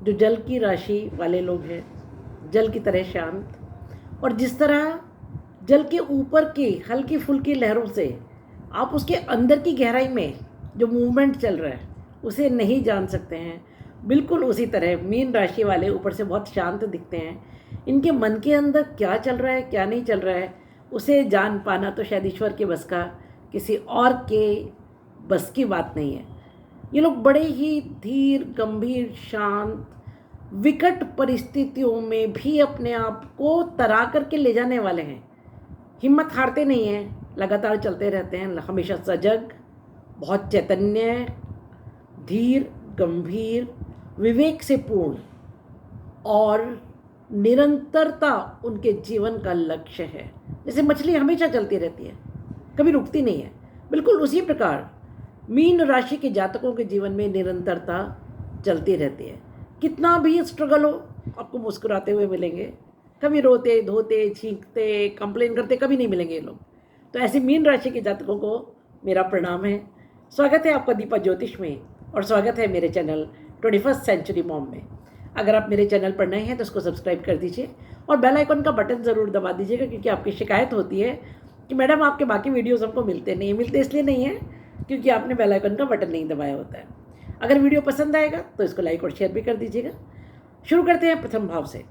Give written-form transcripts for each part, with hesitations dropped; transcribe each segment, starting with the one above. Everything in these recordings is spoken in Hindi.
जो जल की राशि वाले लोग हैं, जल की तरह शांत, और जिस तरह जल के ऊपर की हल्की फुल्की लहरों से आप उसके अंदर की गहराई में जो मूवमेंट चल रहा है उसे नहीं जान सकते हैं, बिल्कुल उसी तरह मीन राशि वाले ऊपर से बहुत शांत दिखते हैं। इनके मन के अंदर क्या चल रहा है, क्या नहीं चल रहा है, उसे जान पाना तो शायद ईश्वर के बस का, किसी और के बस की बात नहीं है। ये लोग बड़े ही धीर, गंभीर, शांत, विकट परिस्थितियों में भी अपने आप को तरा करके ले जाने वाले हैं। हिम्मत हारते नहीं हैं, लगातार चलते रहते हैं, हमेशा सजग, बहुत चैतन्य, धीर, गंभीर, विवेक से पूर्ण, और निरंतरता उनके जीवन का लक्ष्य है। जैसे मछली हमेशा चलती रहती है, कभी रुकती नहीं है, बिल्कुल उसी प्रकार मीन राशि के जातकों के जीवन में निरंतरता चलती रहती है। कितना भी स्ट्रगल हो, आपको मुस्कुराते हुए मिलेंगे, कभी रोते धोते छींकते कंप्लेन करते कभी नहीं मिलेंगे ये लोग। तो ऐसे मीन राशि के जातकों को मेरा प्रणाम है। स्वागत है आपका दीपा ज्योतिष में, और स्वागत है मेरे चैनल 21st सेंचुरी मॉम में। अगर आप मेरे चैनल पर नए हैं तो उसको सब्सक्राइब कर दीजिए और बेल आइकन का बटन ज़रूर दबा दीजिएगा, क्योंकि आपकी शिकायत होती है कि मैडम आपके बाकी वीडियोज़ हमको मिलते नहीं। मिलते इसलिए नहीं है क्योंकि आपने बेल आइकन का बटन नहीं दबाया होता है। अगर वीडियो पसंद आएगा तो इसको लाइक और शेयर भी कर दीजिएगा। शुरू करते हैं प्रथम भाव से।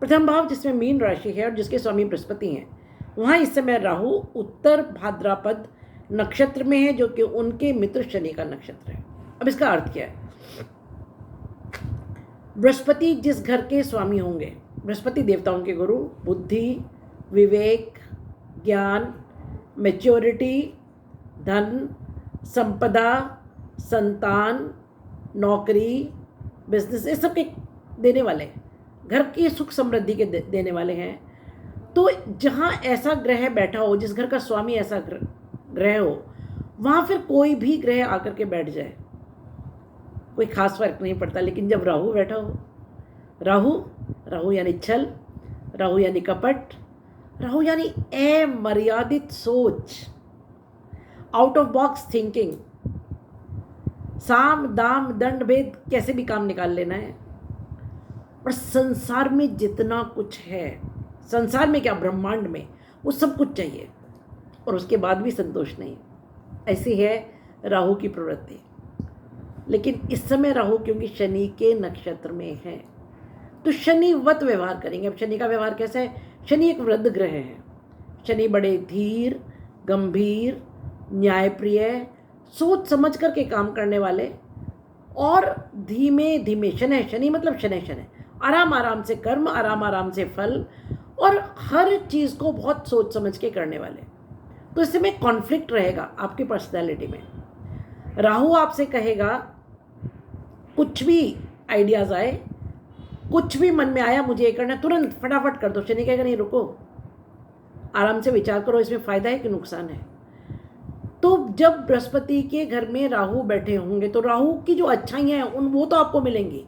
प्रथम भाव जिसमें मीन राशि है और जिसके स्वामी बृहस्पति हैं, वहाँ इस समय राहु उत्तर भाद्रपद नक्षत्र में है, जो कि उनके मित्र शनि का नक्षत्र है। अब इसका अर्थ क्या है? बृहस्पति जिस घर के स्वामी होंगे, बृहस्पति देवताओं के गुरु, बुद्धि, विवेक, ज्ञान, मैच्योरिटी, धन, संपदा, संतान, नौकरी, बिजनेस, ये सब के देने वाले, घर की सुख समृद्धि के देने वाले हैं। तो जहाँ ऐसा ग्रह बैठा हो, जिस घर का स्वामी ऐसा ग्रह हो, वहाँ फिर कोई भी ग्रह आकर के बैठ जाए कोई खास फर्क नहीं पड़ता। लेकिन जब राहु बैठा हो, राहु यानी छल, राहु यानी कपट, राहु यानी अमर्यादित सोच, आउट ऑफ बॉक्स थिंकिंग, साम दाम दंड भेद, कैसे भी काम निकाल लेना है। और संसार में जितना कुछ है, संसार में क्या ब्रह्मांड में, वो सब कुछ चाहिए और उसके बाद भी संतोष नहीं। ऐसी है राहु की प्रवृत्ति। लेकिन इस समय राहु क्योंकि शनि के नक्षत्र में है तो शनिवत व्यवहार करेंगे। अब शनि का व्यवहार कैसा है? शनि एक वृद्ध ग्रह है। शनि बड़े धीर, गंभीर, न्यायप्रिय, सोच समझ करके काम करने वाले और धीमे धीमे, शनि मतलब शनै, आराम आराम से कर्म, आराम आराम से फल, और हर चीज़ को बहुत सोच समझ के करने वाले। तो इससे में कॉन्फ्लिक्ट रहेगा आपकी पर्सनैलिटी में। राहु आपसे कहेगा, कुछ भी आइडियाज़ आए, कुछ भी मन में आया मुझे ये करना, तुरंत फटाफट कर दो। शनि कहेगा नहीं, रुको, आराम से विचार करो, इसमें फ़ायदा है कि नुकसान है। तो जब बृहस्पति के घर में राहु बैठे होंगे तो राहु की जो अच्छाइयाँ हैं वो तो आपको मिलेंगी।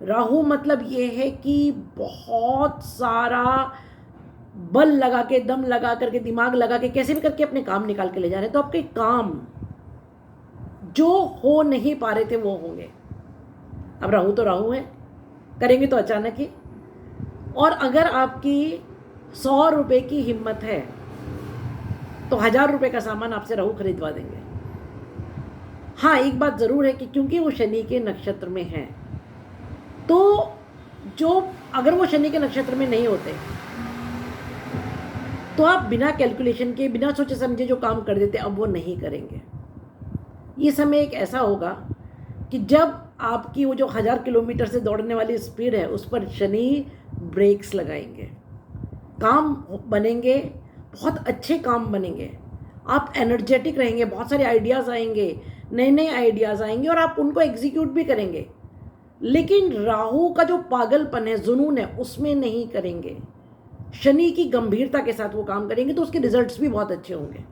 राहु मतलब ये है कि बहुत सारा बल लगा के, दम लगा करके, दिमाग लगा के, कैसे भी करके अपने काम निकाल के ले जा रहे हैं। तो आपके काम जो हो नहीं पा रहे थे वो होंगे। अब राहु तो राहु है, करेंगे तो अचानक ही। और अगर आपकी 100 रुपये की हिम्मत है तो 1000 रुपये का सामान आपसे राहु खरीदवा देंगे। हाँ, एक बात ज़रूर है कि क्योंकि वो शनि के नक्षत्र में है, तो जो अगर वो शनि के नक्षत्र में नहीं होते तो आप बिना कैलकुलेशन के, बिना सोचे समझे जो काम कर देते, अब वो नहीं करेंगे। ये समय एक ऐसा होगा कि जब आपकी वो जो 1000 किलोमीटर से दौड़ने वाली स्पीड है उस पर शनि ब्रेक्स लगाएंगे, काम बनेंगे, बहुत अच्छे काम बनेंगे, आप एनर्जेटिक रहेंगे, बहुत सारे आइडियाज़ आएंगे, नए नए आइडियाज़ आएंगे और आप उनको एग्जीक्यूट भी करेंगे। लेकिन राहु का जो पागलपन है, जुनून है, उसमें नहीं करेंगे। शनि की गंभीरता के साथ वो काम करेंगे तो उसके रिजल्ट्स भी बहुत अच्छे होंगे।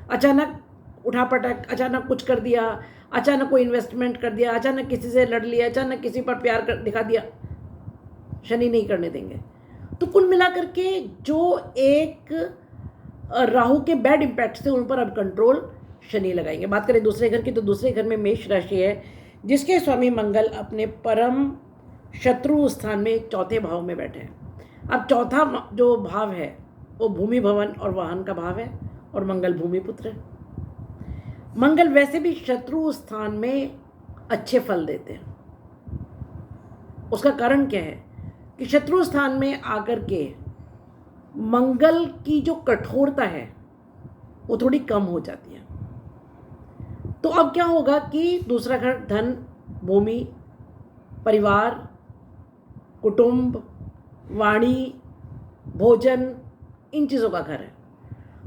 अचानक उठापटक, अचानक कुछ कर दिया, अचानक कोई इन्वेस्टमेंट कर दिया, अचानक किसी से लड़ लिया, अचानक किसी पर प्यार दिखा दिया, शनि नहीं करने देंगे। तो कुल मिलाकर के जो एक राहु के बैड इम्पैक्ट थे उन पर अब कंट्रोल शनि लगाएंगे। बात करें दूसरे घर की, तो दूसरे घर में मेष राशि है, जिसके स्वामी मंगल अपने परम शत्रु स्थान में चौथे भाव में बैठे हैं। अब चौथा जो भाव है वो भूमि भवन और वाहन का भाव है और मंगल भूमि पुत्र है। मंगल वैसे भी शत्रु स्थान में अच्छे फल देते हैं। उसका कारण क्या है कि शत्रु स्थान में आकर के मंगल की जो कठोरता है वो थोड़ी कम हो जाती है। तो अब क्या होगा कि दूसरा घर धन, भूमि, परिवार, कुटुंब, वाणी, भोजन, इन चीज़ों का घर है।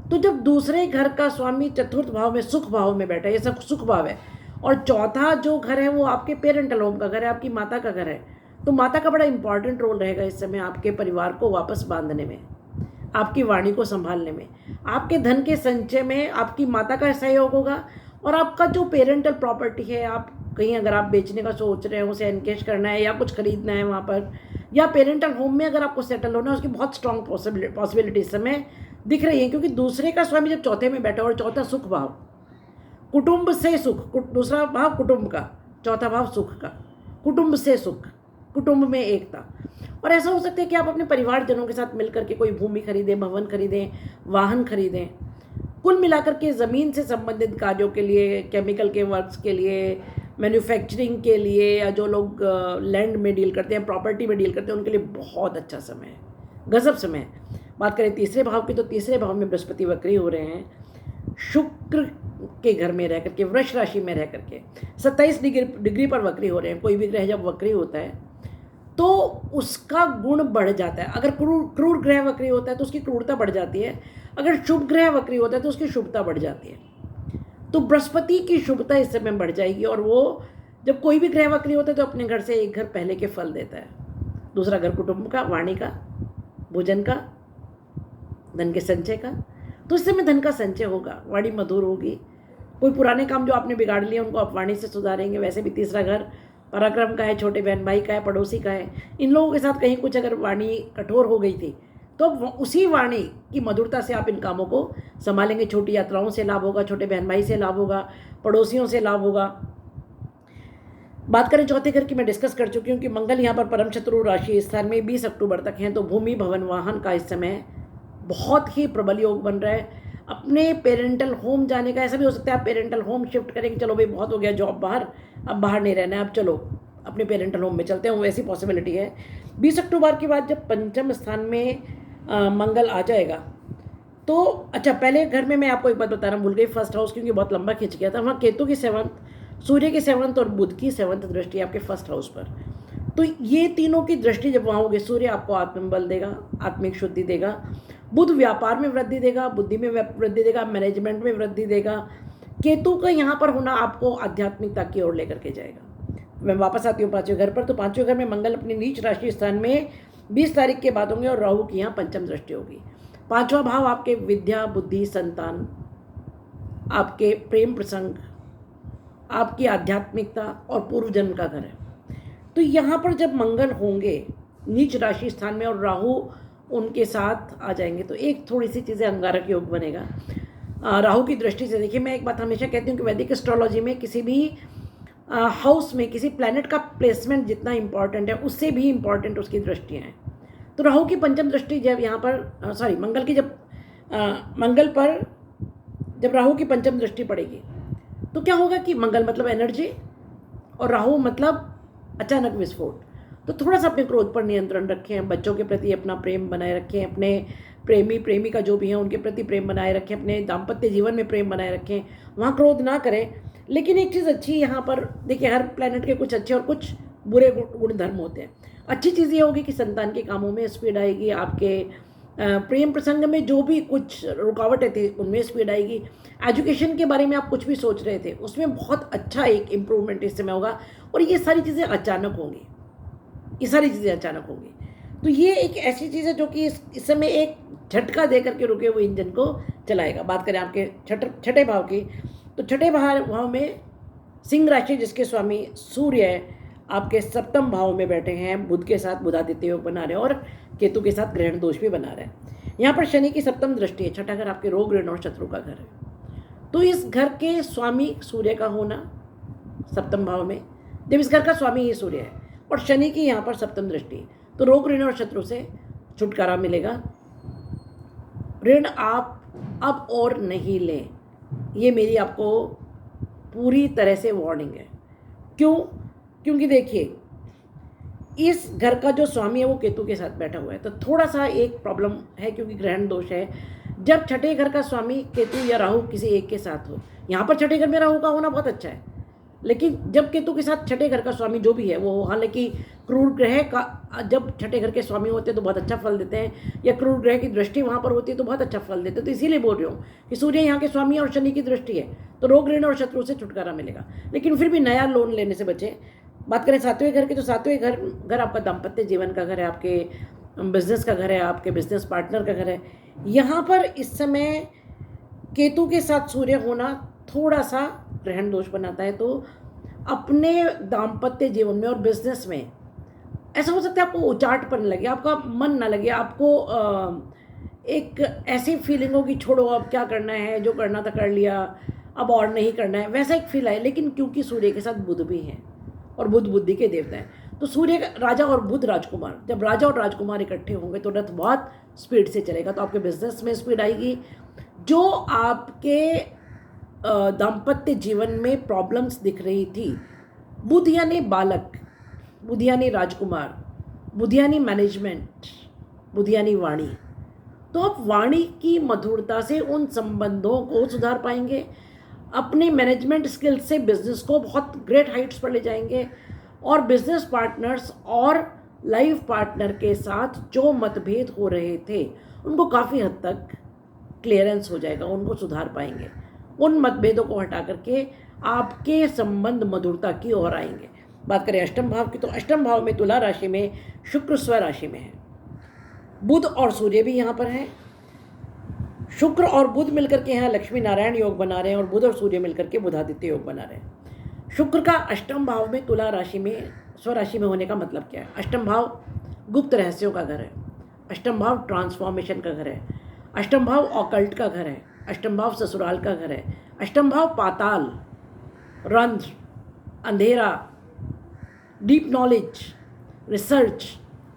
तो जब दूसरे घर का स्वामी चतुर्थ भाव में सुख भाव में बैठा है, ये सब सुख भाव है, और चौथा जो घर है वो आपके पेरेंटल होम का घर है, आपकी माता का घर है, तो माता का बड़ा इंपॉर्टेंट रोल रहेगा इस समय आपके परिवार को वापस बांधने में, आपकी वाणी को संभालने में, आपके धन के संचय में आपकी माता का सहयोग होगा। और आपका जो पेरेंटल प्रॉपर्टी है, आप कहीं अगर आप बेचने का सोच रहे हैं, उसे एनकेश करना है या कुछ खरीदना है वहाँ पर, या पेरेंटल होम में अगर आपको सेटल होना है, उसकी बहुत स्ट्रॉन्ग पॉसिबिलिटी इस समय दिख रही है। क्योंकि दूसरे का स्वामी जब चौथे में बैठा और चौथा सुख भाव, कुटुंब से सुख, दूसरा भाव कुटुंब का, चौथा भाव सुख का, कुटुंब से सुख, कुटुंब में एकता। और ऐसा हो सकता है कि आप अपने परिवारजनों के साथ मिलकर के कोई भूमि खरीदें, भवन खरीदें, वाहन खरीदें। कुल मिलाकर के ज़मीन से संबंधित कार्यों के लिए, केमिकल के वर्क्स के लिए, मैन्युफैक्चरिंग के लिए, या जो लोग लैंड में डील करते हैं, प्रॉपर्टी में डील करते हैं, उनके लिए बहुत अच्छा समय है, गजब समय है। बात करें तीसरे भाव की, तो तीसरे भाव में बृहस्पति वक्री हो रहे हैं शुक्र के घर में रह करके, वृष राशि में रह करके 27 डिग्री पर वक्री हो रहे हैं। कोई भी ग्रह जब वक्री होता है तो उसका गुण बढ़ जाता है। अगर क्रूर ग्रह वक्री होता है तो उसकी क्रूरता बढ़ जाती है, अगर शुभ ग्रह वक्री होता है तो उसकी शुभता बढ़ जाती है। तो बृहस्पति की शुभता इस समय बढ़ जाएगी, और वो जब कोई भी ग्रह वक्री होता है तो अपने घर से एक घर पहले के फल देता है। दूसरा घर कुटुंब का, वाणी का, भोजन का, धन के संचय का। तो इस समय धन का संचय होगा, वाणी मधुर होगी। कोई पुराने काम जो आपने बिगाड़ लिए उनको आप वाणी से सुधारेंगे। वैसे भी तीसरा घर पराक्रम का है, छोटे बहन भाई का है, पड़ोसी का है। इन लोगों के साथ कहीं कुछ अगर वाणी कठोर हो गई थी तो उसी वाणी की मधुरता से आप इन कामों को संभालेंगे। छोटी यात्राओं से लाभ होगा, छोटे बहन भाई से लाभ होगा, पड़ोसियों से लाभ होगा। बात करें चौथे घर की, मैं डिस्कस कर चुकी हूँ कि मंगल यहाँ पर परम शत्रु राशि स्थान में 20 अक्टूबर तक हैं। तो भूमि, भवन, वाहन का इस समय बहुत ही प्रबल योग बन रहा है। अपने पेरेंटल होम जाने का, ऐसा भी हो सकता है आप पेरेंटल होम शिफ्ट करेंगे, चलो भाई बहुत हो गया जॉब बाहर, अब बाहर नहीं रहना है, अब चलो अपने पेरेंटल होम में चलते हैं, वैसी पॉसिबिलिटी है। 20 अक्टूबर के बाद जब पंचम स्थान में मंगल आ जाएगा तो अच्छा, पहले घर में मैं आपको एक बात बताना भूल गई, फर्स्ट हाउस, क्योंकि बहुत लंबा खिंच गया था। वहाँ केतु की 7th, सूर्य की 7th और बुध की 7th दृष्टि आपके फर्स्ट हाउस पर। तो ये तीनों की दृष्टि जब वहाँ होगी, सूर्य आपको आत्मबल देगा, आत्मिक शुद्धि देगा, बुध व्यापार में वृद्धि देगा, बुद्धि में वृद्धि देगा, मैनेजमेंट में वृद्धि देगा। केतु का यहाँ पर होना आपको आध्यात्मिकता की ओर लेकर के जाएगा। मैं वापस आती हूँ पांचवें घर पर। तो पांचवें घर में मंगल अपनी नीच राशि स्थान में 20 तारीख के बाद होंगे, और राहु की यहाँ पंचम दृष्टि होगी। पांचवा भाव आपके विद्या, बुद्धि, संतान, आपके प्रेम प्रसंग, आपकी आध्यात्मिकता और पूर्व जन्म का घर है। तो यहाँ पर जब मंगल होंगे नीच राशि स्थान में और राहु उनके साथ आ जाएंगे तो एक थोड़ी सी चीज़ें अंगारक योग बनेगा राहु की दृष्टि से। देखिए, मैं एक बात हमेशा कहती हूँ कि वैदिक एस्ट्रोलॉजी में किसी भी हाउस में किसी प्लैनेट का प्लेसमेंट जितना इंपॉर्टेंट है, उससे भी इंपॉर्टेंट उसकी दृष्टियाँ हैं। तो राहु की पंचम दृष्टि जब यहाँ पर मंगल की जब मंगल पर जब राहु की पंचम दृष्टि पड़ेगी तो क्या होगा कि मंगल मतलब एनर्जी और राहु मतलब अचानक विस्फोट। तो थोड़ा सा अपने क्रोध पर नियंत्रण रखें, बच्चों के प्रति अपना प्रेम बनाए रखें, अपने प्रेमी प्रेमिका जो भी हैं उनके प्रति प्रेम बनाए रखें, अपने दाम्पत्य जीवन में प्रेम बनाए रखें, वहाँ क्रोध ना करें। लेकिन एक चीज़ अच्छी यहाँ पर देखिए, हर प्लैनेट के कुछ अच्छे और कुछ बुरे गुण धर्म होते हैं। अच्छी चीज़ ये होगी कि संतान के कामों में स्पीड आएगी, आपके प्रेम प्रसंग में जो भी कुछ रुकावटें थी उनमें स्पीड आएगी, एजुकेशन के बारे में आप कुछ भी सोच रहे थे उसमें बहुत अच्छा एक इम्प्रूवमेंट इस समय होगा। और ये सारी चीज़ें अचानक होंगी, ये सारी चीज़ें अचानक होंगी। तो ये एक ऐसी चीज़ है जो कि इस समय एक झटका दे करके रुके हुए इंजन को चलाएगा। बात करें आपके छठे भाव की, तो छठे भाव में सिंह राशि जिसके स्वामी सूर्य है आपके सप्तम भाव में बैठे हैं, बुध के साथ बुधादित्य योग बना रहे हैं और केतु के साथ ग्रहण दोष भी बना रहे हैं। यहाँ पर शनि की सप्तम दृष्टि है, छठा घर आपके रोग ऋण और शत्रु का घर है। तो इस घर के स्वामी सूर्य का होना सप्तम भाव में, जब इस घर का स्वामी ही सूर्य है, और शनि की यहाँ पर सप्तम दृष्टि, तो रोग ऋण और शत्रु से छुटकारा मिलेगा। ऋण आप अब और नहीं लें, ये मेरी आपको पूरी तरह से वार्निंग है। क्यों? क्योंकि देखिए इस घर का जो स्वामी है वो केतु के साथ बैठा हुआ है, तो थोड़ा सा एक प्रॉब्लम है क्योंकि ग्रहण दोष है। जब छठे घर का स्वामी केतु या राहु किसी एक के साथ हो, यहाँ पर छठे घर में राहु का होना बहुत अच्छा है, लेकिन जब केतु के साथ छठे घर का स्वामी जो भी है वो, हालांकि क्रूर ग्रह का जब छठे घर के स्वामी होते हैं तो बहुत अच्छा फल देते हैं, या क्रूर ग्रह की दृष्टि वहाँ पर होती है तो बहुत अच्छा फल देते हैं। तो इसीलिए बोल रही हूँ कि सूर्य यहाँ के स्वामी और शनि की दृष्टि है, तो रोग ऋण और शत्रु से छुटकारा मिलेगा। लेकिन फिर भी नया लोन लेने से बचें। बात करें सातवें घर की, तो सातवें घर आपका दाम्पत्य जीवन का घर है, आपके बिजनेस का घर है, आपके बिजनेस पार्टनर का घर है। यहाँ पर इस समय केतु के साथ सूर्य होना थोड़ा सा ग्रहण दोष बनाता है, तो अपने दाम्पत्य जीवन में और बिजनेस में ऐसा हो सकता है आपको उचाटपन लगे, आपका मन ना लगे, आपको एक ऐसी फीलिंग हो कि छोड़ो अब क्या करना है, जो करना था कर लिया, अब और नहीं करना है, वैसा एक फील आए। लेकिन क्योंकि सूर्य के साथ बुध भी हैं और बुध बुद्धि के देवता हैं, तो सूर्य राजा और बुध राजकुमार, जब राजा और राजकुमार इकट्ठे होंगे तो रथ बहुत स्पीड से चलेगा। तो आपके बिजनेस में स्पीड आएगी। जो आपके दाम्पत्य जीवन में प्रॉब्लम्स दिख रही थी, बुध यानी बालक, बुध यानी राजकुमार, बुध यानी मैनेजमेंट, बुध यानी वाणी, तो आप वाणी की मधुरता से उन संबंधों को सुधार पाएंगे, अपने मैनेजमेंट स्किल से बिजनेस को बहुत ग्रेट हाइट्स पर ले जाएंगे, और बिजनेस पार्टनर्स और लाइफ पार्टनर के साथ जो मतभेद हो रहे थे उनको काफ़ी हद तक क्लियरेंस हो जाएगा, उनको सुधार पाएंगे। उन मतभेदों को हटा करके आपके संबंध मधुरता की ओर आएंगे। बात करें अष्टम भाव की, तो अष्टम भाव में तुला राशि में शुक्र स्व राशि में है, बुध और सूर्य भी यहाँ पर हैं। शुक्र और बुध मिलकर के यहाँ लक्ष्मी नारायण योग बना रहे हैं, और बुध और सूर्य मिलकर के बुधादित्य योग बना रहे हैं। शुक्र का अष्टम भाव में तुला राशि में स्वराशि में होने का मतलब क्या है? अष्टम भाव गुप्त रहस्यों का घर है, अष्टम भाव ट्रांसफॉर्मेशन का घर है, अष्टम भाव ऑकल्ट का घर है, अष्टम भाव ससुराल का घर है, अष्टम भाव पाताल, रंध्र, अंधेरा, डीप नॉलेज, रिसर्च,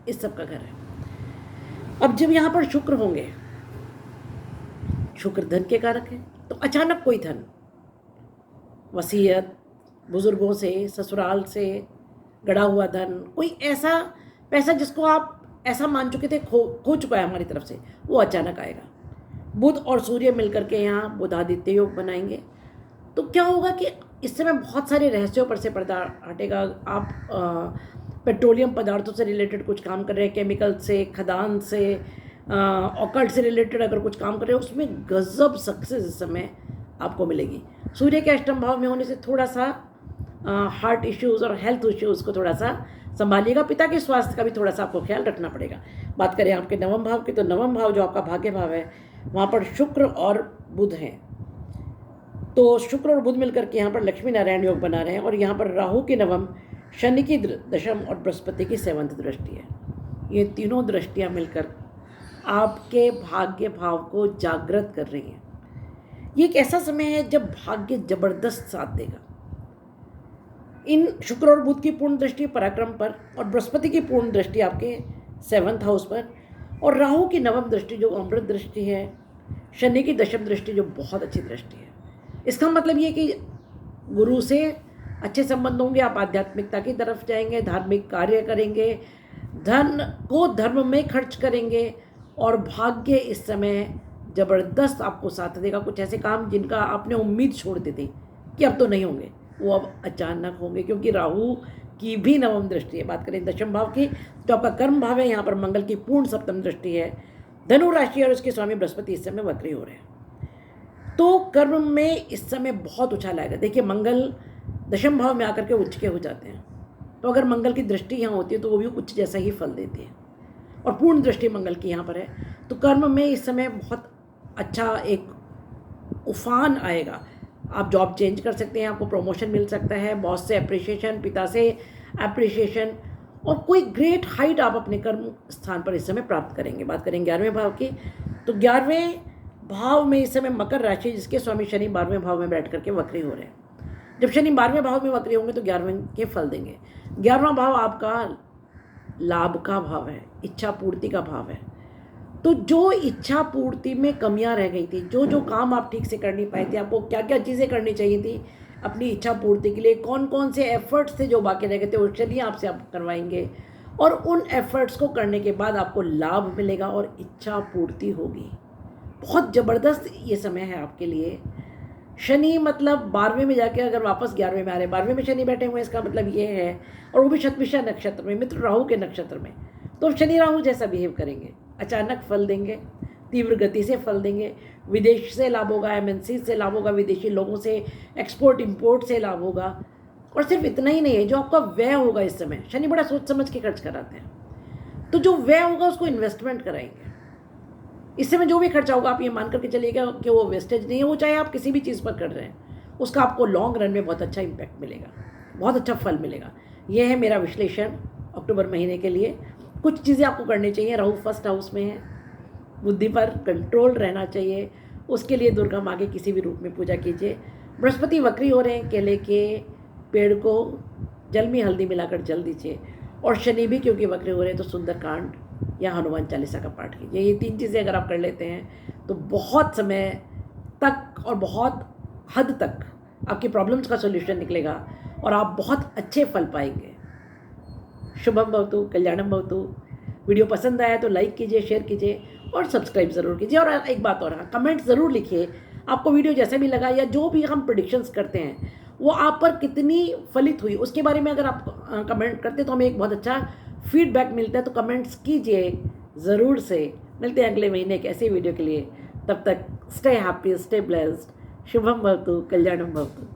इस सब का घर है। अब जब यहाँ पर शुक्र होंगे, शुक्र धन के कारक है, तो अचानक कोई धन, वसीयत, बुजुर्गों से, ससुराल से गड़ा हुआ धन, कोई ऐसा पैसा जिसको आप ऐसा मान चुके थे खो चुका है हमारी तरफ से, वो अचानक आएगा। बुध और सूर्य मिलकर के यहाँ बुधादित्य योग बनाएंगे, तो क्या होगा कि इस समय बहुत सारे रहस्यों पर से पर्दा हटेगा। आप पेट्रोलियम पदार्थों से रिलेटेड कुछ काम कर रहे हैं, केमिकल से, खदान से, ऑकल्ट से रिलेटेड अगर कुछ काम कर रहे हो, उसमें गजब सक्सेस इस समय आपको मिलेगी। सूर्य के अष्टम भाव में होने से थोड़ा सा हार्ट इश्यूज़ और हेल्थ इश्यूज़ को थोड़ा सा संभालिएगा। पिता के स्वास्थ्य का भी थोड़ा सा आपको ख्याल रखना पड़ेगा। बात करें आपके नवम भाव की, तो नवम भाव जो आपका भाग्य भाव है, वहाँ पर शुक्र और बुध हैं, तो शुक्र और बुध मिलकर के यहाँ पर लक्ष्मी नारायण योग बना रहे हैं, और यहाँ पर राहु की नवम, शनि की दशम और बृहस्पति की सेवंथ दृष्टि है। ये तीनों दृष्टियाँ मिलकर आपके भाग्य भाव को जागृत कर रही हैं। ये एक ऐसा समय है जब भाग्य जबरदस्त साथ देगा। इन शुक्र और बुध की पूर्ण दृष्टि पराक्रम पर, और बृहस्पति की पूर्ण दृष्टि आपके 7th हाउस पर, और राहु की नवम दृष्टि जो अमृत दृष्टि है, शनि की दशम दृष्टि जो बहुत अच्छी दृष्टि है। इसका मतलब ये कि गुरु से अच्छे संबंध होंगे, आप आध्यात्मिकता की तरफ जाएंगे, धार्मिक कार्य करेंगे, धन को धर्म में खर्च करेंगे, और भाग्य इस समय ज़बरदस्त आपको साथ देगा। कुछ ऐसे काम जिनका आपने उम्मीद छोड़ दी थी कि अब तो नहीं होंगे, वो अब अचानक होंगे, क्योंकि राहु की भी नवम दृष्टि है। बात करें दशम भाव की, तो आपका कर्म भाव है, यहाँ पर मंगल की पूर्ण सप्तम दृष्टि है। धनु राशि और उसके स्वामी बृहस्पति इस समय वक्री हो रहे हैं, तो कर्म में इस समय बहुत उछाल आएगा। देखिए मंगल दशम भाव में आकर के उच्च के हो जाते हैं, तो अगर मंगल की दृष्टि यहाँ होती है तो वो भी उच्च जैसा ही फल देती है, और पूर्ण दृष्टि मंगल की यहाँ पर है, तो कर्म में इस समय बहुत अच्छा एक उफान आएगा। आप जॉब चेंज कर सकते हैं, आपको प्रमोशन मिल सकता है, बॉस से अप्रिशिएशन, पिता से अप्रिशिएशन, और कोई ग्रेट हाइट आप अपने कर्म स्थान पर इस समय प्राप्त करेंगे। बात करें 11वें भाव की, तो 11वें भाव में इस समय मकर राशि, जिसके स्वामी शनि 12वें भाव में बैठ करके वक्री हो रहे हैं, जब शनि 12वें भाव में वक्री होंगे तो 11वें के फल देंगे। 11वां भाव आपका लाभ का भाव है, इच्छा पूर्ति का भाव है। तो जो इच्छा पूर्ति में कमियां रह गई थी, जो जो काम आप ठीक से कर नहीं पाए थे, आपको क्या क्या चीज़ें करनी चाहिए थी अपनी इच्छा पूर्ति के लिए, कौन कौन से एफर्ट्स थे जो बाकी रह गए थे, वो चलिए आपसे आप करवाएंगे। और उन एफर्ट्स को करने के बाद आपको लाभ मिलेगा और इच्छा पूर्ति होगी। बहुत ज़बरदस्त ये समय है आपके लिए। शनि मतलब 12वें में जाके अगर वापस 11वें में आ रहे हैं, 12वें में शनि बैठे हुए हैं, इसका मतलब ये है, और वो भी शतभिषा नक्षत्र में, मित्र राहु के नक्षत्र में। तो शनि राहु जैसा बिहेव करेंगे, अचानक फल देंगे, तीव्र गति से फल देंगे। विदेश से लाभ होगा, एमएनसी से लाभ होगा, विदेशी लोगों से, एक्सपोर्ट इंपोर्ट से लाभ होगा। और सिर्फ इतना ही नहीं है, जो आपका व्यय होगा इस समय, शनि बड़ा सोच समझ के खर्च कराते हैं, तो जो व्यय होगा उसको इन्वेस्टमेंट कराएंगे। इस समय जो भी खर्चा होगा आप ये मान करके चलिएगा कि वो वेस्टेज नहीं है, वो चाहे आप किसी भी चीज़ पर कर रहे हैं, उसका आपको लॉन्ग रन में बहुत अच्छा इम्पैक्ट मिलेगा, बहुत अच्छा फल मिलेगा। ये है मेरा विश्लेषण अक्टूबर महीने के लिए। कुछ चीज़ें आपको करनी चाहिए। राहु फर्स्ट हाउस में है, बुद्धि पर कंट्रोल रहना चाहिए, उसके लिए दुर्गा माँ के किसी भी रूप में पूजा कीजिए। बृहस्पति वक्री हो रहे हैं, केले के पेड़ को जल में हल्दी मिलाकर जल दीजिए। और शनि भी क्योंकि वक्री हो रहे हैं तो सुंदरकांड या हनुमान चालीसा का पाठ कीजिए। ये 3 चीज़ें अगर आप कर लेते हैं तो बहुत समय तक और बहुत हद तक आपकी प्रॉब्लम्स का सोल्यूशन निकलेगा और आप बहुत अच्छे फल पाएंगे। शुभम भवतु, कल्याणम भवतु। वीडियो पसंद आया तो लाइक कीजिए, शेयर कीजिए और सब्सक्राइब ज़रूर कीजिए। और एक बात और, कमेंट ज़रूर लिखिए आपको वीडियो जैसे भी लगा, या जो भी हम प्रेडिक्शंस करते हैं वो आप पर कितनी फलित हुई उसके बारे में अगर आप कमेंट करते तो हमें एक बहुत अच्छा फीडबैक मिलता है। तो कमेंट्स कीजिए ज़रूर से। मिलते हैं अगले महीने एक ऐसे वीडियो के लिए। तब तक stay happy, stay blessed. Shubham भवतु, कल्याणम भवतु।